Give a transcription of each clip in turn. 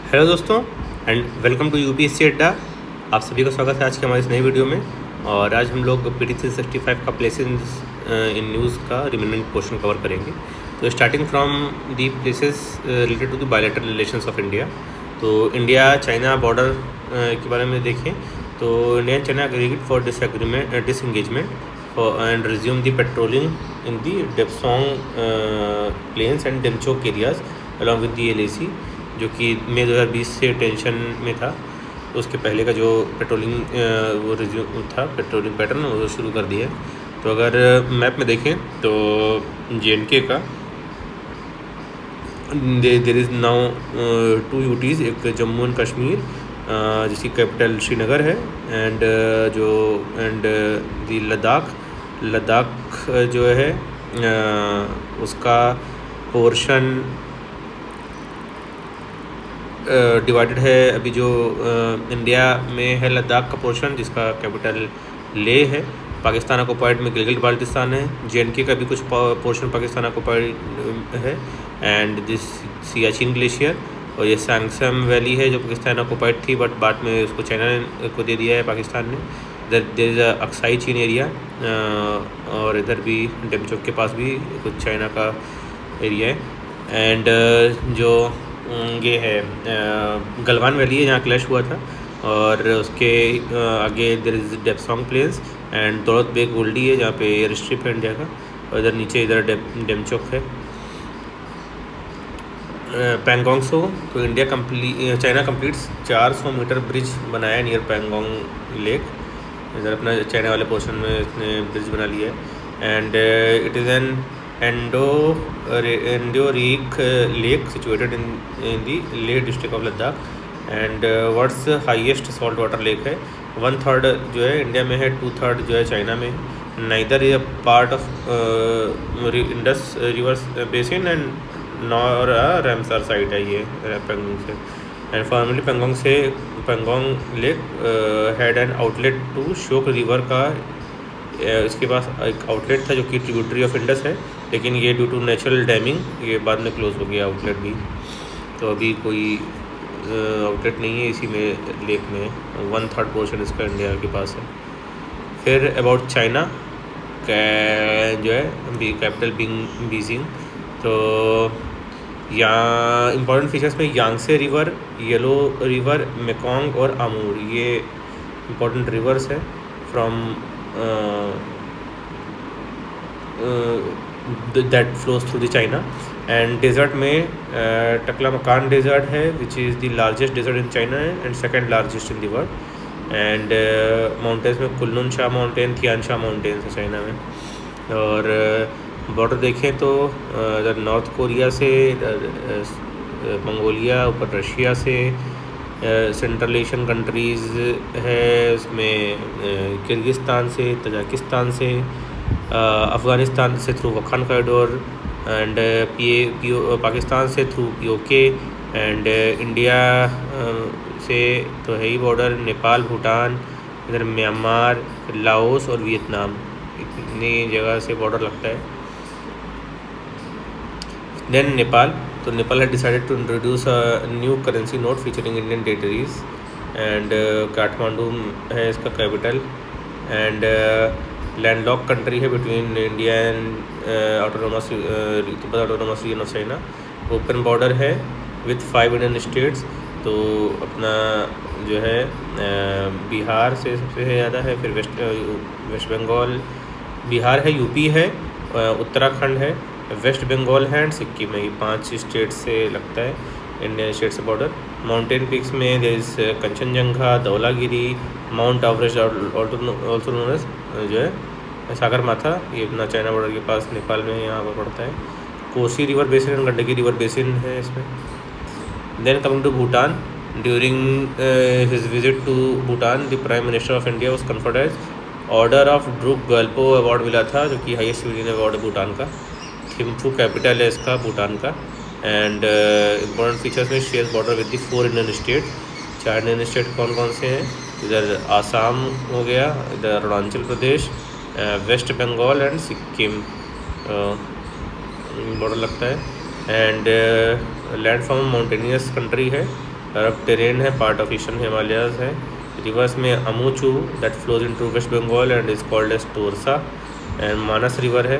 Hello दोस्तों and welcome to UPSC अड्डा। आप सभी का स्वागत है आज के हमारे इस नई वीडियो में। और आज हम लोग पी टी 365 का प्लेसेस इन न्यूज़ का रिमेनिंग पोर्शन कवर करेंगे। तो starting from the places related to the bilateral relations of India. तो इंडिया चाइना बॉर्डर के बारे में देखें तो India and China agreed for disengagement and resume the patrolling in the Depsang plains and Demchok areas along with the LAC, जो कि मई 2020 से tension में था। उसके पहले का जो पेट्रोलिंग वो रिज्यूम था, पेट्रोलिंग पैटर्न वो शुरू कर दिया है। तो अगर मैप में देखें तो JNK का देर इज़ नाउ 2 UTs, एक जम्मू एंड कश्मीर जिसकी कैपिटल श्रीनगर है, एंड दी लद्दाख जो है उसका पोर्शन डिवाइडेड है। अभी जो इंडिया में है लद्दाख का पोर्शन जिसका कैपिटल लेह है। पाकिस्तान ऑक्युपाइड में गिलगित बाल्टिस्तान है। JNK का भी कुछ पोर्शन पाकिस्तान ऑक्युपाइड है, एंड दिस सियाचिन ग्लेशियर और ये सैंगसम वैली है जो पाकिस्तान ऑक्युपाइड थी, बट बाद में उसको चाइना को दे दिया है पाकिस्तान ने। देर इज़ अक्साई चीन एरिया, और इधर भी डेमचोक के पास भी कुछ चाइना का एरिया है। एंड जो ये है गलवान वैली है जहाँ क्लैश हुआ था, और उसके आगे there is डेप्सोंग plains and Daulat Beg Oldi है जहाँ पे एयर स्ट्रिप है इंडिया का, और इधर नीचे इधर डेमचोक है। पैंगोंग सो तो चाइना कंप्लीट्स 400 मीटर ब्रिज बनाया नियर पैंगोंग लेक। इधर अपना चाइना वाले पोर्शन में इसने ब्रिज बना लिया है। And it is an endorheic lake situated in the Leh district of Ladakh, and world's highest salt water lake है। 1/3 जो है इंडिया में है, 2/3 जो है चाइना में है। Neither is a part of Indus rivers basin and nor Ramsar site है ये पेंगोंग से। And formerly Pangong lake had an outlet to Shyok river का। इसके पास एक आउटलेट था जो कि ट्रिब्यूटरी ऑफ इंडस है, लेकिन ये ड्यू टू नेचुरल डैमिंग ये बाद में क्लोज हो गया आउटलेट भी। तो अभी कोई आउटलेट नहीं है इसी में लेक में। 1/3 पोर्शन इसका इंडिया के पास है। फिर अबाउट चाइना जो है कैपिटल बीजिंग। तो यहाँ इम्पॉर्टेंट फीचर्स में Yangtze river, yellow river, Mekong और अमूर, ये इम्पॉर्टेंट रिवर्स है from that flows through the China। And desert में टकलामकान डेजर्ट है which is the largest desert in China and second largest in the world. And mountains में Kunlun Shan mountain, Tian Shan mountains है China में। और border देखें तो इधर north Korea से, इधर मंगोलिया, ऊपर रशिया से, सेंट्रल एशियन कंट्रीज़ है उसमें किर्गिस्तान से, तजाकिस्तान से, अफ़गानिस्तान से थ्रू वखान कॉरिडोर, एंड पाकिस्तान से थ्रू POK, एंड इंडिया से तो है ही बॉर्डर, नेपाल, भूटान, इधर म्यांमार, लाओस और वियतनाम, इतनी जगह से बॉर्डर लगता है। देन नेपाल, तो Nepal had decided to introduce a new currency note featuring Indian territories, and Kathmandu है इसका कैपिटल। एंड लैंडलॉक कंट्री है between India and Tibet autonomous region of China. Open border है विथ 5 इंडियन स्टेट्स। तो अपना जो है बिहार से सबसे ज़्यादा है, फिर वेस्ट बंगाल, बिहार है, UP है, उत्तराखंड है, वेस्ट बंगाल है एंड सिक्किम है। ये 5 स्टेट से लगता है इंडियन स्टेट से बॉर्डर। माउंटेन पीक्स में there is Kanchenjunga, Dhaulagiri, mount Everest, also known as जो है सागर माथा, ये अपना चाइना बॉर्डर के पास नेपाल में यहाँ पर पड़ता है। Kosi river basin and Gandaki river basin है इसमें। Then coming to Bhutan, during his visit to Bhutan the prime minister of India was conferred as order of Druk Gyalpo award मिला था, जो कि हाईएस्ट सिविलियन अवार्ड है भूटान का। थिम्फू कैपिटल है इसका भूटान का। एंड इम्पोर्टेंट फीचर्स में share border with the 4 Indian state. 4 Indian state कौन कौन से हैं? इधर आसाम हो गया, इधर अरुणाचल प्रदेश, वेस्ट बंगाल एंड सिक्किम बॉर्डर लगता है। And land from mountainous country है, रफ टेरेन है, पार्ट ऑफ ईस्टर्न हिमालयाज है। रिवर्स में Amochu that flows into West Bengal and is called as Torsa. And Manas river है,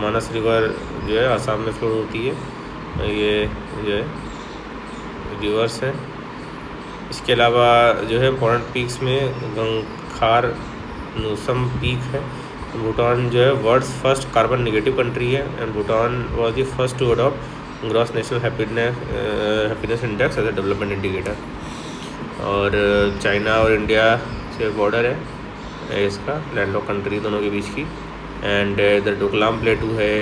मानस रिवर जो है आसाम में फ्लो होती है। ये जो है रिवर्स है। इसके अलावा जो है इम्पोर्टेंट पीक्स में गंगखार नूसम पीक है। भूटान जो है world's first carbon negative country है and Bhutan was the first to adopt gross national happiness index as a development indicator. और चाइना और इंडिया से बॉर्डर है इसका, लैंडलॉक कंट्री दोनों के बीच की। एंड इधर डोकलाम प्लेटू है,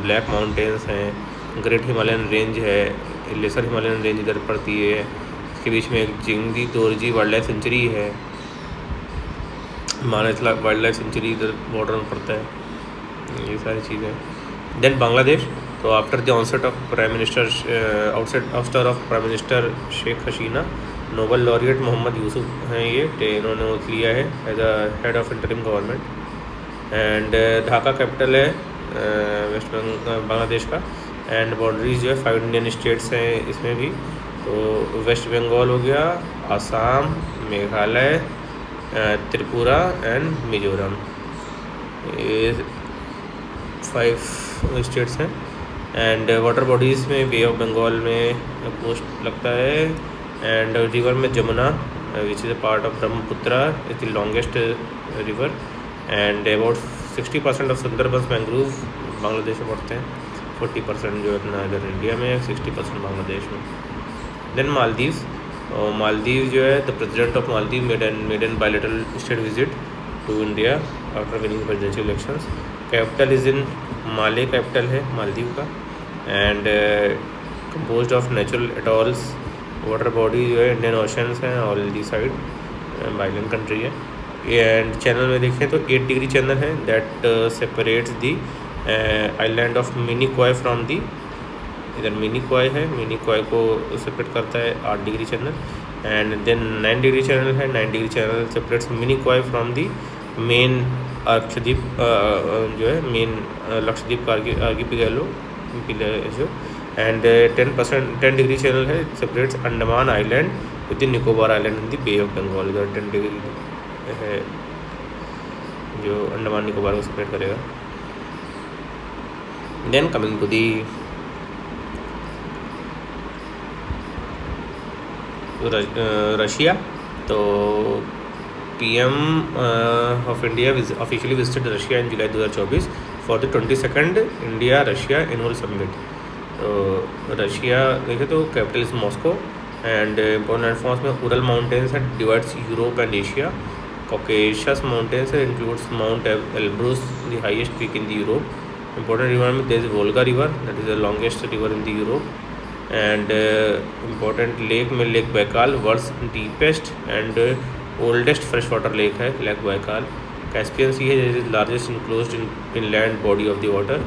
ब्लैक माउंटेन्स हैं, ग्रेट हिमालयन रेंज है, लेसर हिमालयन रेंज इधर पड़ती है। इसके बीच में एक Jigme Dorji wildlife sanctuary है, मानस वाइल्ड लाइफ सेंचुरी इधर बॉर्डर में पड़ता है। ये सारी चीज़ें। देन बांग्लादेश, तो after the onset of prime minister Sheikh Hasina, Nobel laureate Mohammad Yusuf हैं ये, इन्होंने ओथ लिया है as a head of interim government. And Dhaka capital है वेस्ट बांग्लादेश का। एंड बाउंड्रीज जो है 5 इंडियन स्टेट्स हैं इसमें भी, तो वेस्ट बंगाल हो गया, आसाम, मेघालय, त्रिपुरा एंड मिजोरम, ये 5 स्टेट्स हैं। एंड वाटर बॉडीज़ में बे ऑफ बंगाल में कोस्ट लगता है। एंड रिवर में Jamuna which is a part of Brahmaputra is the longest river. And about 60% of Sundarbans mangrove Bangladesh में पड़ते हैं, 40% जो अपना इधर इंडिया में है, 60% बांग्लादेश में। देन मालदीव्स, और मालदीव जो है the president of Maldives made an bilateral state visit to India after winning presidential elections. Capital is in Male, capital है मालदीव का। And composed of natural atolls, water body जो है इंडियन ओशंस हैं all the side, island country है। And channel में देखें तो 8 degree channel है that separates the island of Minicoy from the, इधर मिनीकॉय है, मिनीकॉय को सेपरेट करता है 8 degree channel. And then 9 degree channel है, 9 degree channel separates Minicoy from the main अर्कद्वीप जो है मेन लक्षद्वीप का आर्किपिएलो जो। एंड 10 डिग्री चैनल है separates Andaman island with the Nicobar island in the bay of Bengal, इधर 10 डिग्री है जो अंडमान निकोबार को सेपरेट करेगा। Then coming to the Russia, तो PM of India officially visited Russia in July 2024 for the 22nd India Russia annual summit. तो Russia देखे तो capital is Moscow. And important forms में उरल माउंटेन्स है, divides Europe and Asia. Caucasus mountains है, includes mount Elbrus the highest peak in the Europe. Important river में there is Volga river that is the longest river in the Europe. And important lake में lake Baikal, world's deepest and oldest fresh water lake है lake Baikal. Caspian sea है, it is largest enclosed in land body of the water.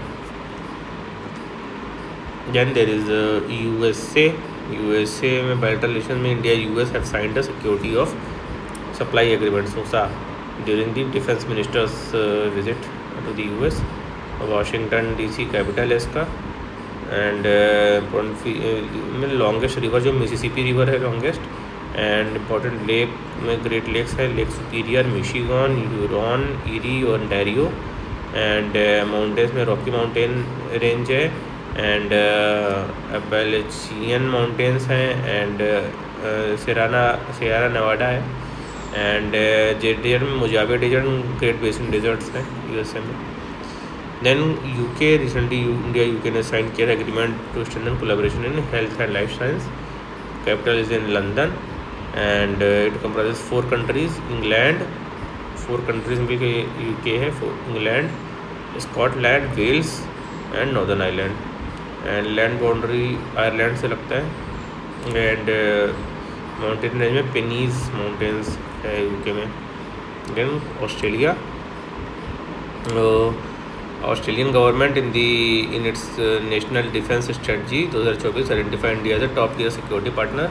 Then there is USA में bilateral relation में India US have signed a security of supply agreement SOSA during the defence ministers visit to the US। Washington DC capital है इसका। एंड में longest river जो Mississippi river है longest. And important lake में great lakes है, lake superior, Michigan, Huron, Erie और Ontario. And mountains में रॉकी माउंटेन रेंज है एंड अपैलेचियन माउंटेन्स हैं एंड सियरा नेवाडा है। एंड डेजर्ट में Mojave desert, great basin deserts हैं USA में। Then UK recently India UK ने साइन किया agreement to strengthen collaboration in health and life science. Capital is in London and it comprises 4 countries. England, 4 countries मिलकर UK है, England, Scotland, Wales and Northern Ireland. And land boundary Ireland से लगता है। And mountain range में Pennines mountains है UK में। Then Australia, Australian government in its national defence strategy 2024 identify India as a top tier security partner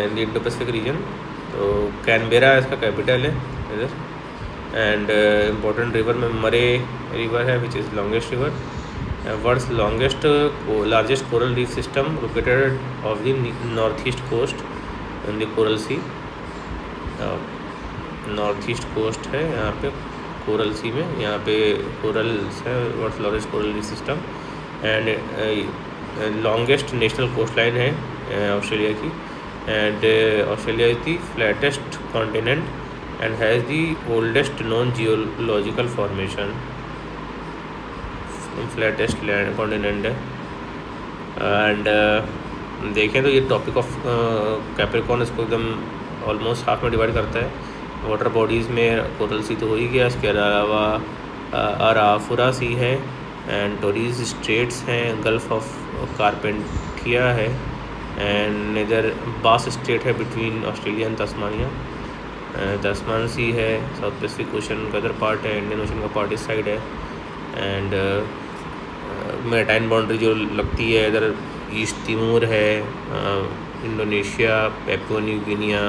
in the Indo Pacific region. तो Canberra इसका capital है इधर। एंड इम्पोर्टेंट रिवर में Murray river है which is longest river. World's longest largest coral reef system located off the north east coast in the coral sea. North east coast है यहाँ पे coral सी में, यहाँ पे कोरल्स है, world's largest coral reef system. And longest national coast line है Australia की। And Australia is the flattest continent and has the oldest non geological formation. Flattest land continent है। एंड देखें तो ये टॉपिक ऑफ कैप्रिकॉर्न इसको एकदम almost half में divide करता है। वाटर बॉडीज़ में कोरल सी तो हो ही गया, इसके अलावा अराफुरा सी है एंड टोरीज स्ट्रेट्स हैं, गल्फ ऑफ कारपेंटिया है एंड इधर बास स्ट्रेट है बिटवीन ऑस्ट्रेलिया एंड तस्मानिया। तस्मान सी है, साउथ पैसिफिक ओशन का इधर पार्ट है, इंडियन ओशन का पार्ट इस साइड है। एंड मैरीटाइम बाउंड्री जो लगती है इधर ईस्ट तिमूर है, इंडोनेशिया, पैपुआ न्यू गिनिया,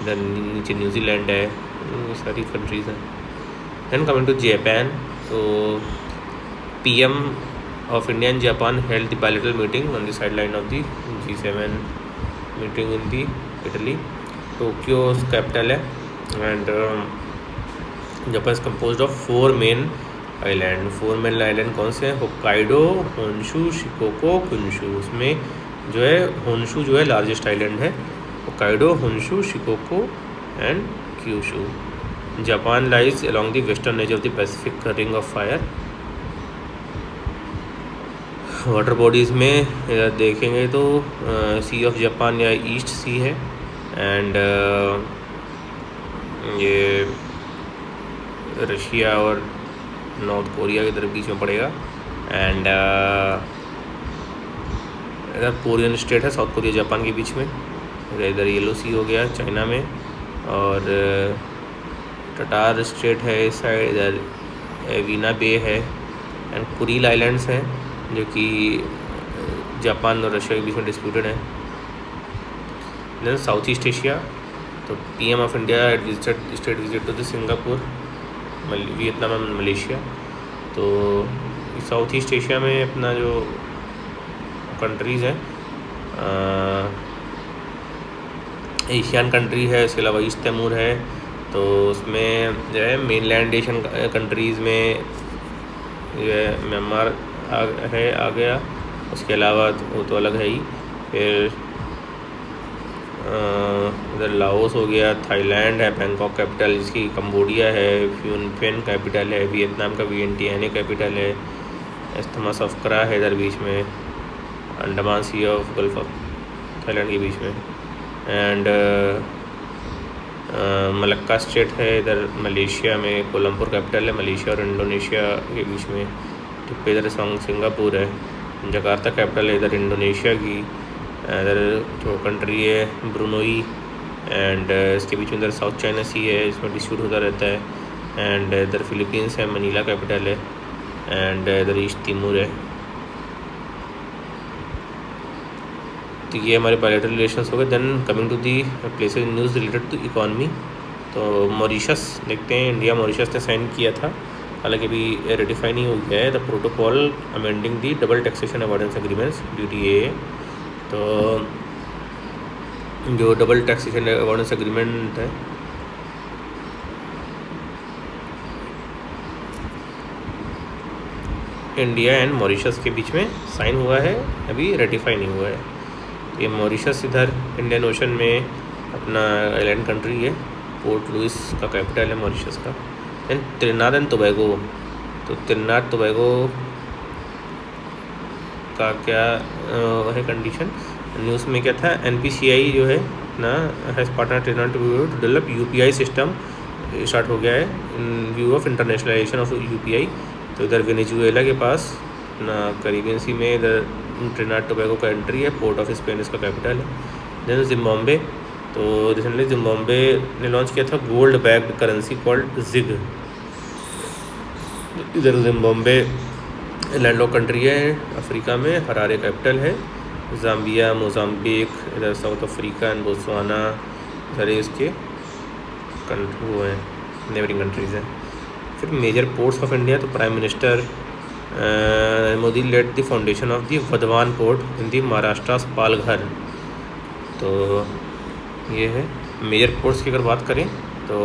इधर नीचे न्यूजीलैंड है, ये सारी कंट्रीज़ हैं। दैन कमिंग टू जापान, तो PM of India and Japan held the bilateral meeting on the sideline of the G7 meeting in the Italy. Tokyo capital है and Japan is composed of 4 main island। 4 main island कौन से हैं? Hokkaido, Honshu, Shikoku, Kyushu. उसमें जो है Honshu जो है largest island है। Hokkaido, Honshu, Shikoku and Kyushu. Japan lies along the western edge of the Pacific ring of fire. Water bodies में देखेंगे तो सी ऑफ जापान या ईस्ट सी है एंड ये रशिया और नॉर्थ कोरिया के इधर बीच में पड़ेगा। एंड इधर कोरियन स्टेट है साउथ कोरिया जापान के बीच में। इधर येलो सी हो गया चाइना में, और टटार स्टेट है इस साइड, इधर वीना बे है एंड कुरील आइलैंड्स हैं जो कि जापान और रशिया के बीच में डिस्प्यूटेड है। देन साउथ ईस्ट एशिया, तो PM of India visited state visit to the Singapore, Vietnam and Malaysia. तो साउथ ईस्ट एशिया में अपना जो कंट्रीज़ हैं एशियन कंट्री है, इसके अलावा ईस्ट तैमूर है। तो उसमें जो है मेनलैंड एशियन कंट्रीज़ में जो है म्यांमार आ गया, उसके अलावा वो तो अलग है ही। फिर इधर लाओस हो गया, थाईलैंड है, बैंकॉक कैपिटल जिसकी, कंबोडिया है, फ्यूनफेन कैपिटल है, वियतनाम का वियंटियाने कैपिटल है, एस्थमस ऑफ करा है इधर बीच में, अंडमान सी ऑफ गल्फ ऑफ थाईलैंड के बीच में। एंड मलक्का स्टेट है इधर मलेशिया में, कोलंबो कैपिटल है, मलेशिया और इंडोनेशिया के बीच में। टिप्पे इधर सिंगापुर है, जकार्ता कैपिटल है इधर इंडोनेशिया की। इधर जो कंट्री है ब्रुनोई एंड इसके बीच में इधर साउथ चाइना सी है, इसमें डिस्प्यूट होता रहता है। एंड इधर फिलीपींस है, मनीला कैपिटल है। एंड इधर ईस्ट तिमूर है। तो ये हमारे बायलैटरल रिलेशंस हो गए। Then coming to the places news related to economy, तो मॉरिशस देखते हैं। इंडिया मॉरिशस ने साइन किया था, हालांकि अभी रेटिफाई नहीं हो गया है, the protocol amending the double taxation avoidance agreements DTA। तो जो डबल टैक्सेशन अवॉइडेंस एग्रीमेंट है इंडिया एंड मॉरिशस के बीच में साइन हुआ है, अभी रेटिफाई नहीं हुआ है। ये मॉरिशस इधर इंडियन ओशन में अपना आइलैंड कंट्री है, पोर्ट लुइस का कैपिटल है मॉरिशस का। एंड त्रिनाद एंड टोबैगो, तो त्रिनाद टोबैगो का क्या है कंडीशन, न्यूज़ में क्या था, NPCI जो है ना has partner Trinidad to develop UPI system start हो गया है in view of internationalisation of UPI। तो इधर वेनेजुएला के पास ना कैरिबियन सी में इधर त्रिनाद टोबैगो का एंट्री है, पोर्ट ऑफ स्पेन इसका कैपिटल है। देन जिम्बाब्वे, तो रिसेंटली जिम्बाब्वे ने लॉन्च किया था gold backed currency called ZiG. इधर जिम्बाब्वे लैंडलॉक कंट्री है अफ्रीका में, हरारे कैपिटल है। ज़ाम्बिया, मोज़ाम्बिक, इधर साउथ अफ्रीका एंड बोत्सवाना सारे इसके वो हैं नेबरिंग कंट्रीज़ हैं। फिर मेजर पोर्ट्स ऑफ इंडिया, तो prime minister Modi laid the foundation of the Vadhavan port in the Maharashtra Palghar. तो ये है मेजर पोर्ट्स की अगर बात करें तो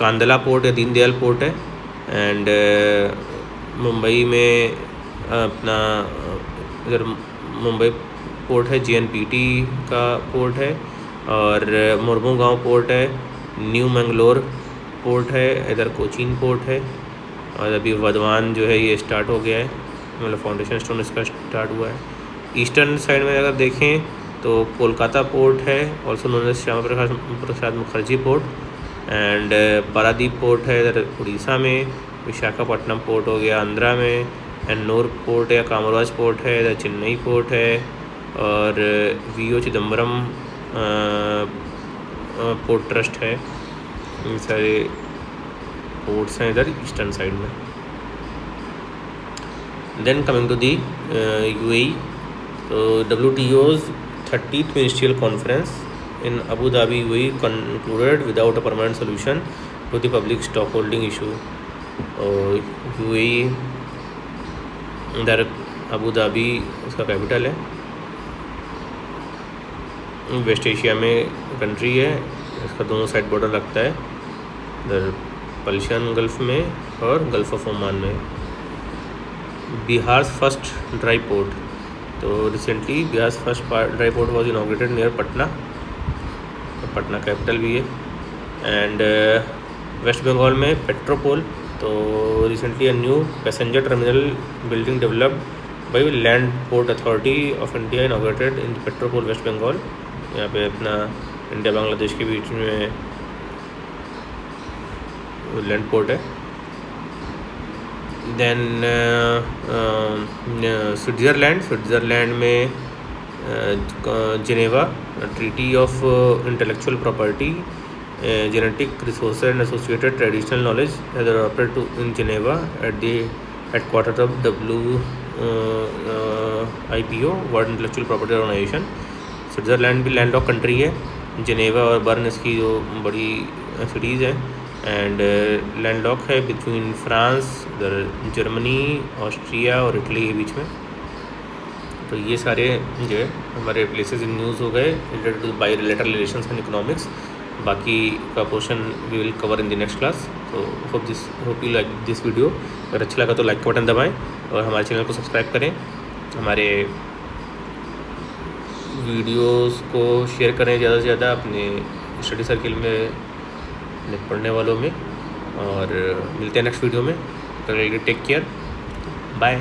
कांदला पोर्ट या दीनदयाल पोर्ट है, एंड मुंबई में अपना इधर मुंबई पोर्ट है, JNPT का पोर्ट है, और मुर्मुगांव पोर्ट है, न्यू मैंगलोर पोर्ट है, इधर कोचीन पोर्ट है, और अभी वधवान जो है ये स्टार्ट हो गया है, मतलब फाउंडेशन स्टोन इसका स्टार्ट हुआ है। ईस्टर्न साइड में अगर देखें तो कोलकाता पोर्ट है, also known as Shyama Prasad Mukherjee port, and Paradip port है इधर उड़ीसा में, विशाखापट्टनम पोर्ट हो गया आंध्रा में, एन्नूर पोर्ट या कामराज पोर्ट है इधर चेन्नई पोर्ट है, और VO चिदम्बरम पोर्ट ट्रस्ट है। ये सारे पोर्ट्स हैं इधर ईस्टर्न साइड में। Then coming to the UAE, तो WTO's 30th ministerial conference in Abu Dhabi UAE concluded without a permanent solution to the public stockholding issue। और UAE इधर अबू धाबी उसका कैपिटल है, वेस्ट एशिया में country है, इसका दोनों साइड बॉर्डर लगता है, इधर पर्शियन गल्फ में और गल्फ ऑफ ओमान में। बिहार फर्स्ट ड्राई पोर्ट, तो recently Bihar first dry port was inaugurated near Patna, Patna capital भी है। एंड वेस्ट बंगाल में पेट्रोपोल, तो recently a new passenger terminal building developed by land port authority of India inaugurated in Petrapole West Bengal. यहाँ पे अपना इंडिया बांग्लादेश के बीच में लैंड पोर्ट है। देन स्विट्ज़रलैंड में Geneva treaty of intellectual property, genetic resources and associated traditional knowledge has adopted to in Geneva at the headquarters of WIPO World Intellectual Property Organization। Switzerland भी land lock country है, Geneva और burn इसकी जो बड़ी cities हैं, and land lock है between France, इधर Germany, Austria और इटली के बीच में। तो ये सारे जो है हमारे प्लेसेस इन न्यूज़ हो गए related to bilateral relations and economics. बाकी का portion we will cover in the next class. तो hope you like this video. अगर अच्छा लगा तो लाइक का बटन दबाएं और हमारे चैनल को सब्सक्राइब करें, हमारे वीडियोस को शेयर करें ज़्यादा से ज़्यादा अपने स्टडी सर्किल में, पढ़ने वालों में, और मिलते हैं नेक्स्ट वीडियो में। Take care, bye.